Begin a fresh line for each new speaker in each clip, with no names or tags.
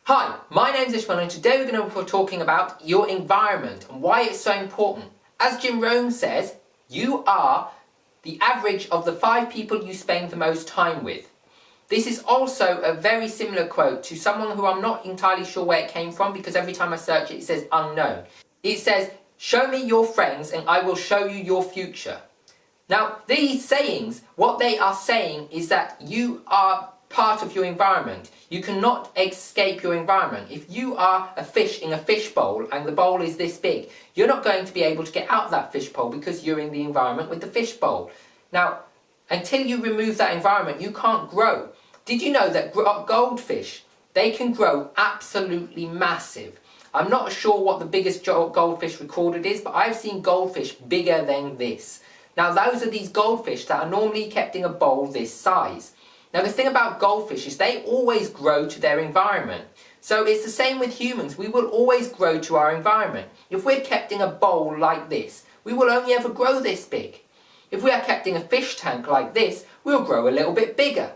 Hi, my name's Ishmael and today we're going to be talking about your environment and why it's so important. As Jim Rohn says, you are the average of the 5 people you spend the most time with. This is also a very similar quote to someone who I'm not entirely sure where it came from because every time I search it, it says unknown. It says, show me your friends and I will show you your future. Now, these sayings, what they are saying is that you are part of your environment. You cannot escape your environment. If you are a fish in a fish bowl and the bowl is this big, you're not going to be able to get out of that fish bowl because you're in the environment with the fish bowl. Now, until you remove that environment, you can't grow. Did you know that goldfish, they can grow absolutely massive? I'm not sure what the biggest goldfish recorded is, but I've seen goldfish bigger than this. Now, those are these goldfish that are normally kept in a bowl this size. Now, the thing about goldfish is they always grow to their environment. So it's the same with humans. We will always grow to our environment. If we're kept in a bowl like this, we will only ever grow this big. If we are kept in a fish tank like this, we'll grow a little bit bigger.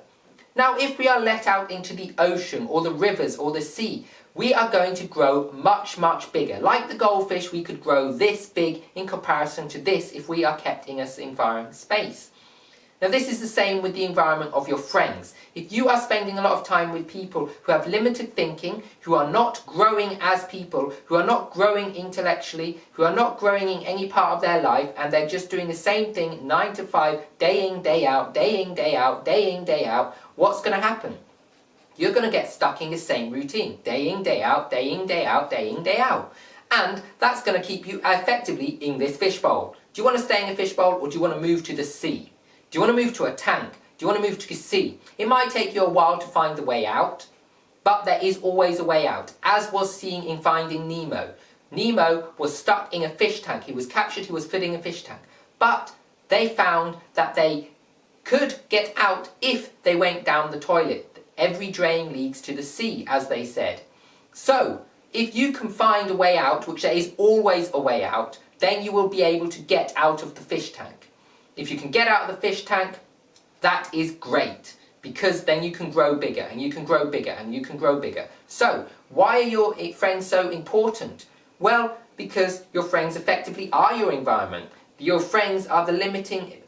Now, if we are let out into the ocean or the rivers or the sea, we are going to grow much, much bigger. Like the goldfish, we could grow this big in comparison to this if we are kept in an environment space. Now, this is the same with the environment of your friends. If you are spending a lot of time with people who have limited thinking, who are not growing as people, who are not growing intellectually, who are not growing in any part of their life, and they're just doing the same thing 9 to 5, day in, day out, day in, day out, day in, day out, what's going to happen? You're going to get stuck in the same routine, day in, day out, day in, day out, day in, day out. And that's going to keep you effectively in this fishbowl. Do you want to stay in a fishbowl or do you want to move to the sea? Do you want to move to a tank? Do you want to move to the sea? It might take you a while to find the way out, but there is always a way out, as was seen in Finding Nemo. Nemo was stuck in a fish tank. He was captured, he was fit in a fish tank. But they found that they could get out if they went down the toilet. Every drain leads to the sea, as they said. So, if you can find a way out, which there is always a way out, then you will be able to get out of the fish tank. If you can get out of the fish tank, that is great, because then you can grow bigger, and you can grow bigger, and you can grow bigger. So, why are your friends so important? Well, because your friends effectively are your environment. Your friends are the limiting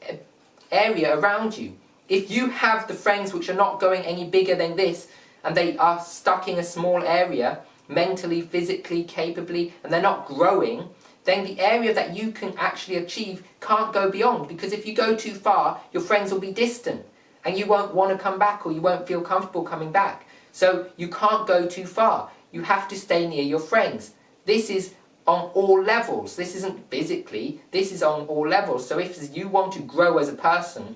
area around you. If you have the friends which are not going any bigger than this, and they are stuck in a small area, mentally, physically, capably, and they're not growing, then the area that you can actually achieve can't go beyond, because if you go too far, your friends will be distant, and you won't want to come back, or you won't feel comfortable coming back. So you can't go too far. You have to stay near your friends. This is on all levels. This isn't physically, this is on all levels. So if you want to grow as a person,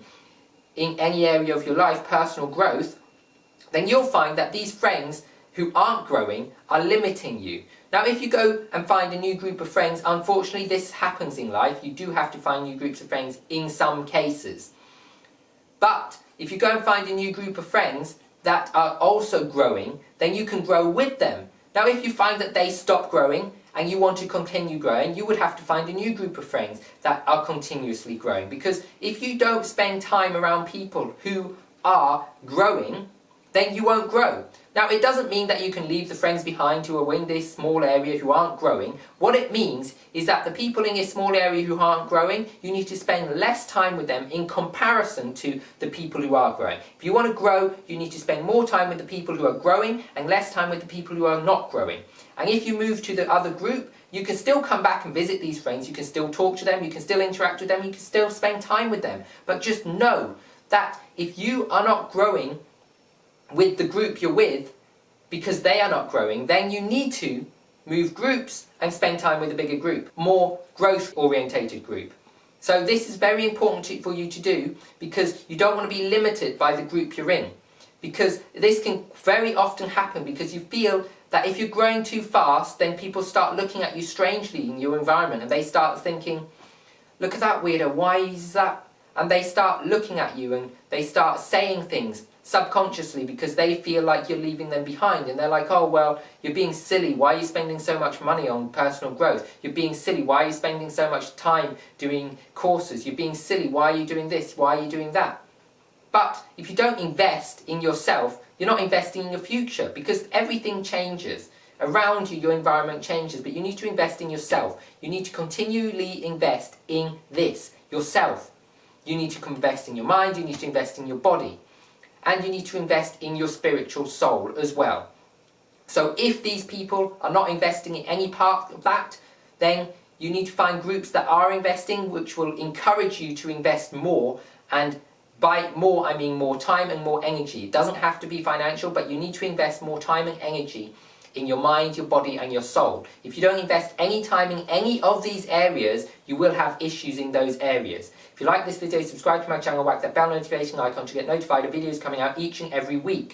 in any area of your life, personal growth, then you'll find that these friends who aren't growing are limiting you. Now, if you go and find a new group of friends, unfortunately this happens in life, you do have to find new groups of friends in some cases. But if you go and find a new group of friends that are also growing, then you can grow with them. Now, if you find that they stop growing and you want to continue growing, you would have to find a new group of friends that are continuously growing. Because if you don't spend time around people who are growing, then you won't grow. Now, it doesn't mean that you can leave the friends behind who are in this small area who aren't growing. What it means is that the people in this small area who aren't growing, you need to spend less time with them in comparison to the people who are growing. If you want to grow, you need to spend more time with the people who are growing and less time with the people who are not growing. And if you move to the other group, you can still come back and visit these friends, you can still talk to them, you can still interact with them, you can still spend time with them. But just know that if you are not growing with the group you're with, because they are not growing, then you need to move groups and spend time with a bigger group, more growth-orientated group. So this is very important for you to do, because you don't want to be limited by the group you're in. Because this can very often happen because you feel that if you're growing too fast, then people start looking at you strangely in your environment, and they start thinking, look at that weirdo, why is that? And they start looking at you and they start saying things subconsciously because they feel like you're leaving them behind, and they're like, oh well, you're being silly, why are you spending so much money on personal growth? You're being silly, why are you spending so much time doing courses? You're being silly, why are you doing this, why are you doing that? But if you don't invest in yourself, You're not investing in your future, because everything changes. Around you, your environment changes, but you need to invest in yourself. You need to continually invest in this, yourself. You need to invest in your mind, you need to invest in your body. And you need to invest in your spiritual soul as well. So if these people are not investing in any part of that, then you need to find groups that are investing, which will encourage you to invest more. And by more, I mean more time and more energy. It doesn't have to be financial, but you need to invest more time and energy in your mind, your body and your soul. If you don't invest any time in any of these areas, you will have issues in those areas. If you like this video, subscribe to my channel, whack that bell notification icon to get notified of videos coming out each and every week.